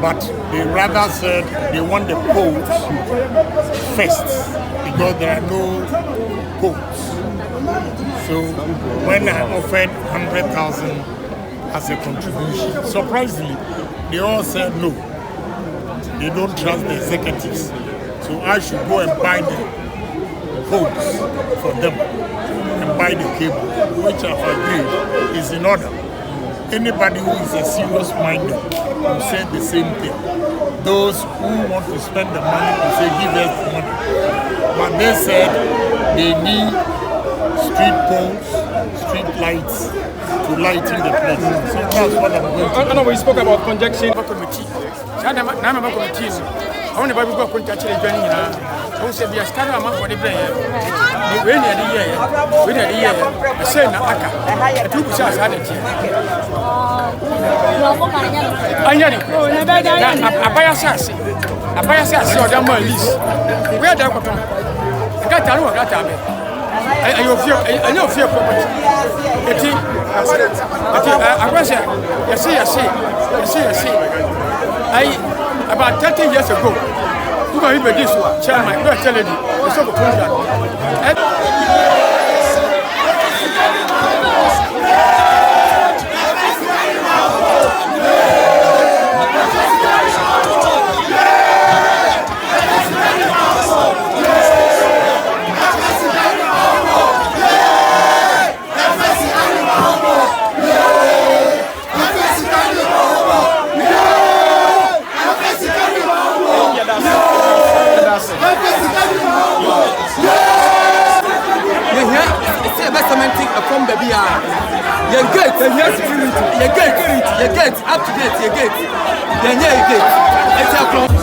but they rather said they want the polls first because there are no polls. So when I offered 100,000 as a contribution, surprisingly, they all said no. They don't trust the executives. So I should go and buy the poles for them and buy the cable, which I've agreed is in order. Anybody who is a serious-minded will say the same thing. Those who want to spend the money will say, give us the money. But they said they need street poles, street lights to lighten the place. So that's what I'm going to do. I know we spoke about conjunction committee. I want to go to conjunction who said the Ascara amount for the player. We need a year. We need a year. I say, Naka, 2 shots had it. I know a bias. A bias or the list. We are done. I got a lot of I know fear property. I was I see. About 30 years ago, who are you this one? Chairman, I'm telling you, it's over from the BR. Your gate, and your security. Your gate, up to date, your gate. Then your gate. It's a problem.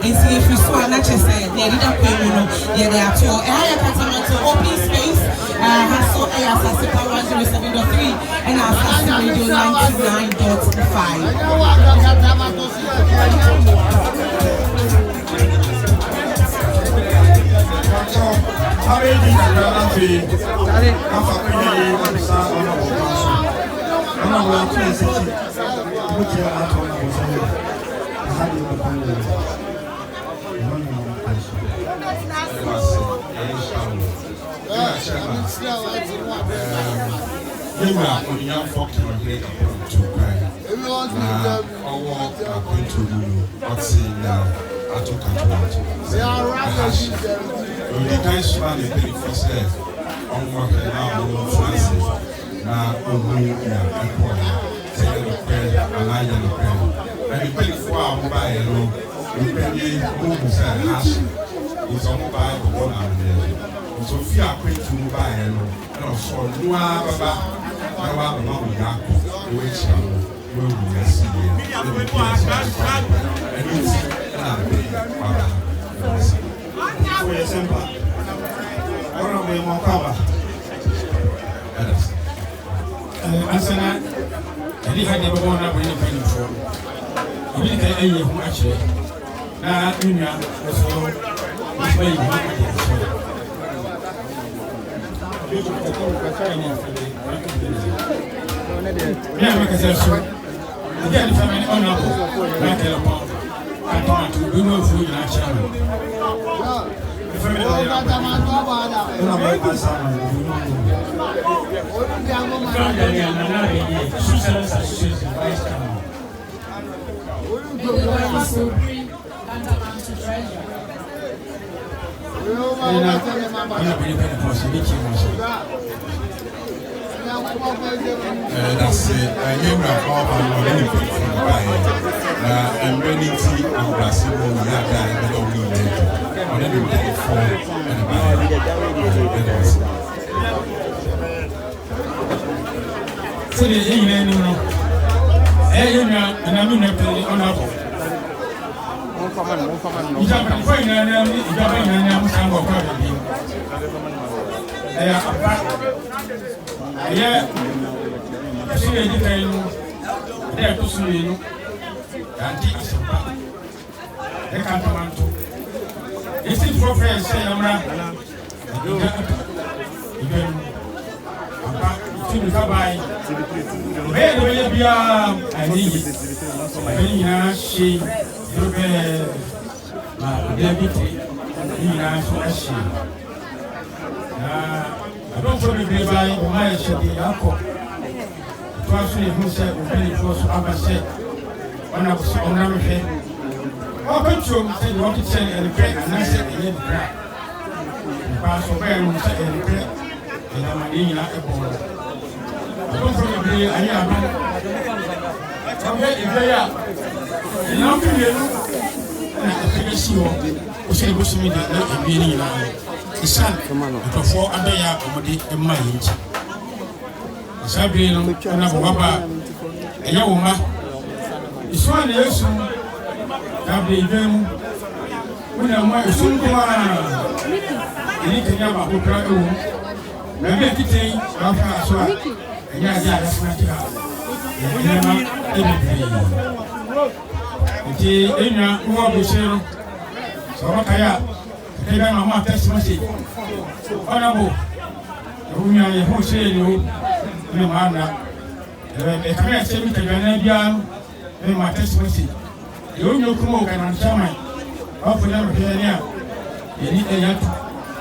And see if you saw not just say they did not pay yeah they are told I have open space has so I power 07.3 and I radio 99.5. Sophia quit to buy and so no baba I want to go which will be see for example I want to more cover Asana I had never gone up with any for you didn't any who actually now yeah, because I saw again family honorable like a pop. I don't do no food in our channel. The family That's it. You know, all and many tea and Brazil, we have that in the only on any before and so the evening, you know, and I'm not really honorable. You don't find yeah, I see a detail there to see you. Anti Asapa, the Cantamanto. It's in for friends, say, Amra. You can buy. Where will you be? I need it. She, you I don't want to be by my city. Uncle. Trustee who said, very close to our set. When I was on our head. Open to said what it said and I said, and then crack. The pass of air will say, and I'm a dinner at a board. I don't want to be a young man. Okay, if they are. And I'm and I finish you. Who said, what's me that being the sun before a day of the mind. Sabrina, another wabba, a young woman. It's one years soon. I'll be them when I'm soon go on. Anything about who cry home. Maybe it ain't after so. And that's not it. Ina uwa busero. So what I am. They don't know my text message. Honorable, who are who say you, no man. They can't say me to Ghanaian, and my text message. You know, come over and answer my offer never here. You need a yacht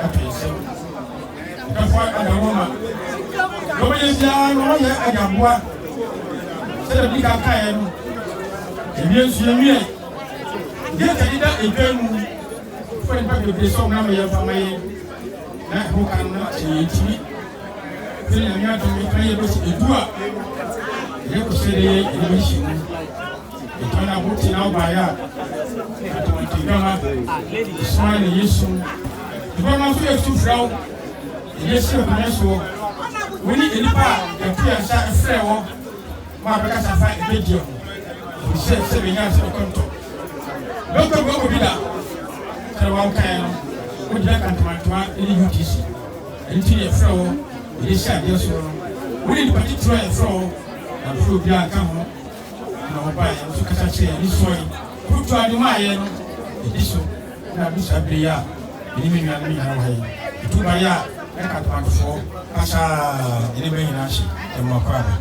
at yourself. That's why I'm a woman. Nobody is young, or yet I am one. Say the big time. If you see me, get a gun. When back to the song, I'm a family. Who cannot see it. Then I'm not going to play with the dua. You could say the mission. The turn out what's in our buyer. The smile is soon. The one of you to flow. Yes, sir, we need any part and clear a fair. My because I find a video. We said 7 years of control. Don't go with that. One kind would like to in UTC. Until a flow, it is sad, yes, we need particular flow and through Bianca come home. No, by Sukasa, this way. Put to admire it is so. Now, this Abria, living at me away. The 2 by ya, I can't want for Asa, living in Ashi, and Mokara.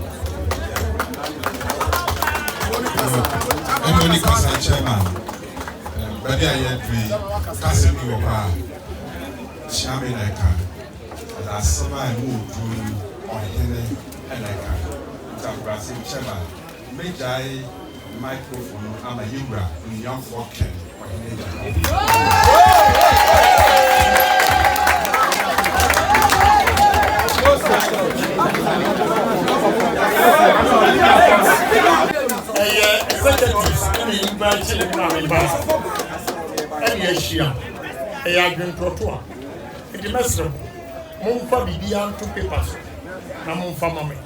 Emily Casa Chairman. But I had to pass it to her. Shaman, I can. And I saw I moved to my head and I can. Brazil Chairman. May I microphone, I'm a Yura in young Forken. Asia, a young protoa. It is master. Mumfa Bidian to papers. Namumfa Mammy.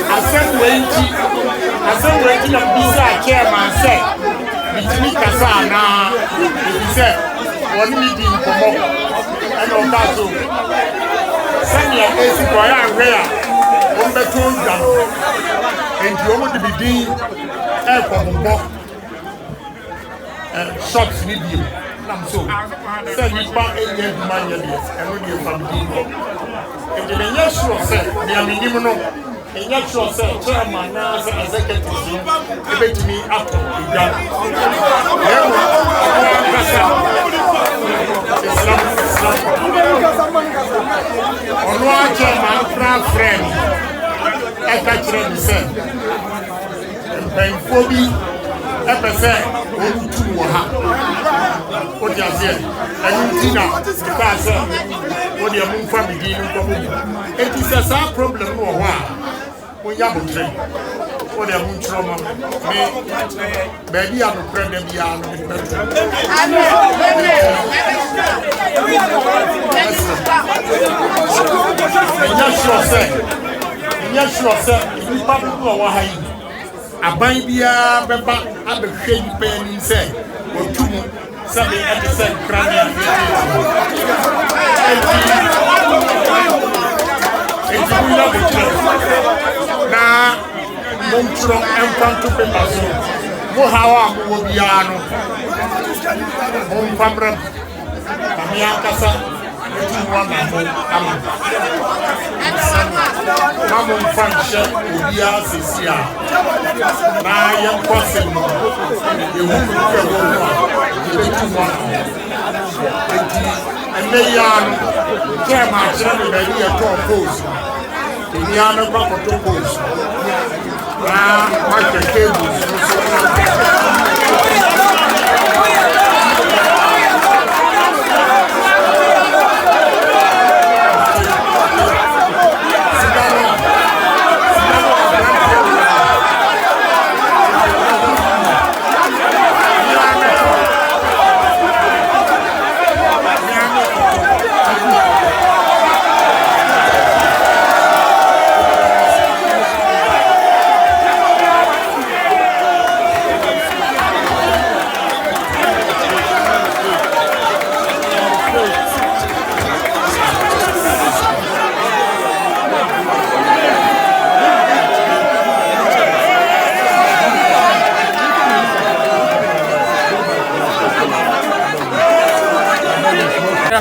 I said, waiting on Bisa chairman said. Bitini kasa na ebise woni meeting komo and on that so senior esi koya anwe a won beto ndam enti omo de bidin e kombo shots ni bio nam so say nipa enye manya bi e no dey family ko enti me nya sure say me aminim no in your show, sir, chairman, as executive, about me after the Penfobi, Epese, Omutu Waha. What you say? And Tina, Kasa, what you move from beginning. It is a sad problem for a while. When you have a train, what you move from me, baby, I'm a friend of the army. Yes, sure, sir. You probably know why. A baby, Beba, and the shady pen say, or two more, something at the same cranium. It's a love it. Now, Montro and Panto Pepaso, Mohawa, Mobiano, Montfabra, Amiakasa. Mamon function will be as is here. Now, young person, you won't and they are care my channel by the post. The Yana Papa to post. Market cables.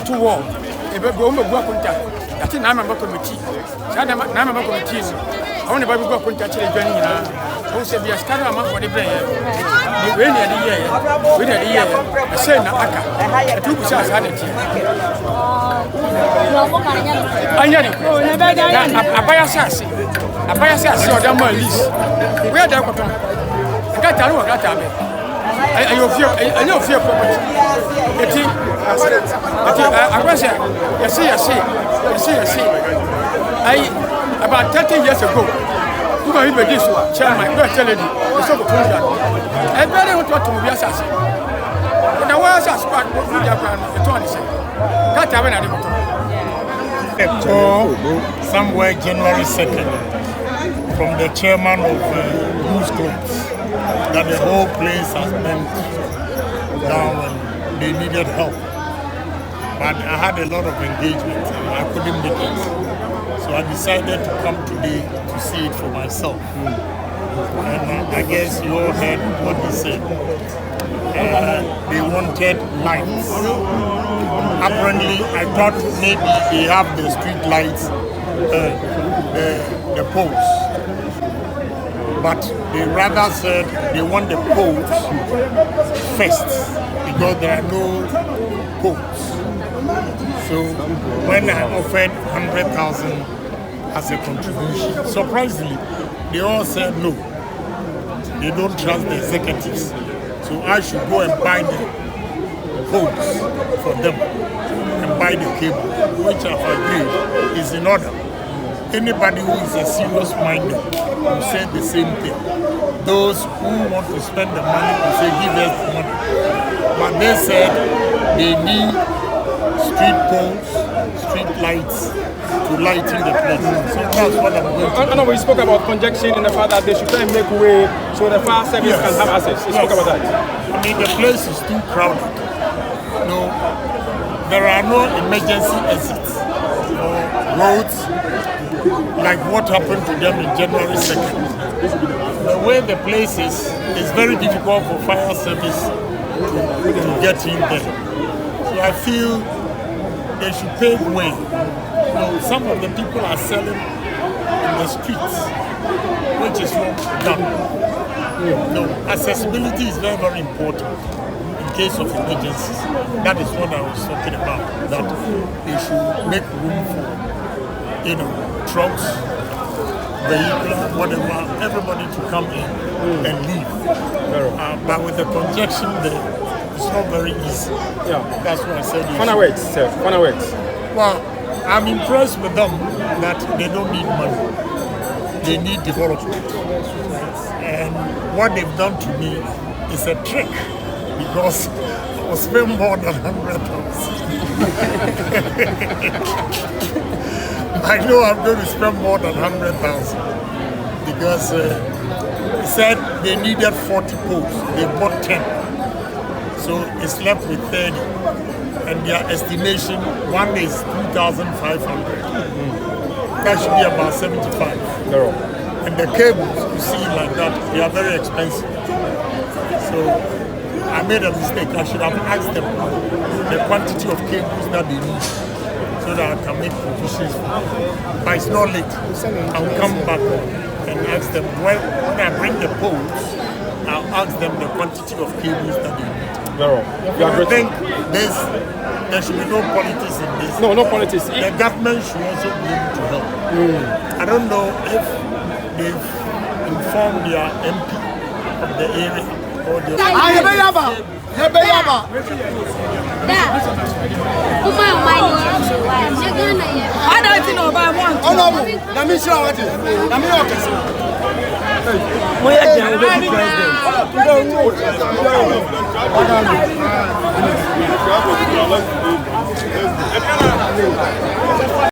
To war, a baby go contact. I think I'm a committee. I'm a committee. I want to go contact the journey. Who said be a star amount for the player? The rainy at the year, with a year, a say Naka, a 2% had it. I buy a sassy, or the more lease. Where the bottom? I got a look at me. I know fear property. I was here. You see. About 30 years ago, who are you this one? Chairman, you are telling you. It's so good. I very want to be assassin. But I was a spark of the Japan, the 20th. That happened at the bottom. Somewhere January 2nd, from the chairman of News Clubs, that the whole place has been down and they needed help. But I had a lot of engagement and I couldn't make it. So I decided to come today to see it for myself. And I guess you all heard what he said. They wanted lights. Apparently, I thought maybe they have the street lights, the poles. But they rather said they want the poles first because there are no poles. So when I offered 100,000 as a contribution, surprisingly, they all said no. They don't trust the executives. So I should go and buy the poles for them and buy the cable, which I've agreed is in order. Anybody who is a serious minded will say the same thing. Those who want to spend the money will say give us the money. But they said they need street poles, street lights to lighten the place. So that's what I'm going to do. I know we spoke about congestion and the fact that they should try and make way so the fire service can have access. We spoke about that. I mean, the place is too crowded. No, there are no emergency exits or roads like what happened to them in January 2nd. The way the place is, it's very difficult for fire service to get in there. So I feel they should pave way. You know, some of the people are selling in the streets, which is not done. No, accessibility is very, very important in case of emergencies. That is what I was talking about, that they should make room for, trucks, vehicle, whatever, everybody to come in and leave. But with the congestion there, it's not very easy. Yeah. That's why I said it. Fana works, sir. Fana works. Well, I'm impressed with them that they don't need money. They need development. And what they've done to me is a trick because I will spend more than 100,000. I know I'm going to spend more than 100,000 because he said they needed 40 poles. They bought 10. So it's left with 30. And their estimation, one is 2,500. That should be about 75. And the cables, you see like that, they are very expensive. So I made a mistake. I should have asked them the quantity of cables that they need so that I can make provisions. But it's not late. I'll come back and ask them. When I bring the poles, I'll ask them the quantity of cables that they need. I think there should be no politics in this. No politics. The government should also be able to help. I don't know if they've informed their MP of the area or the President.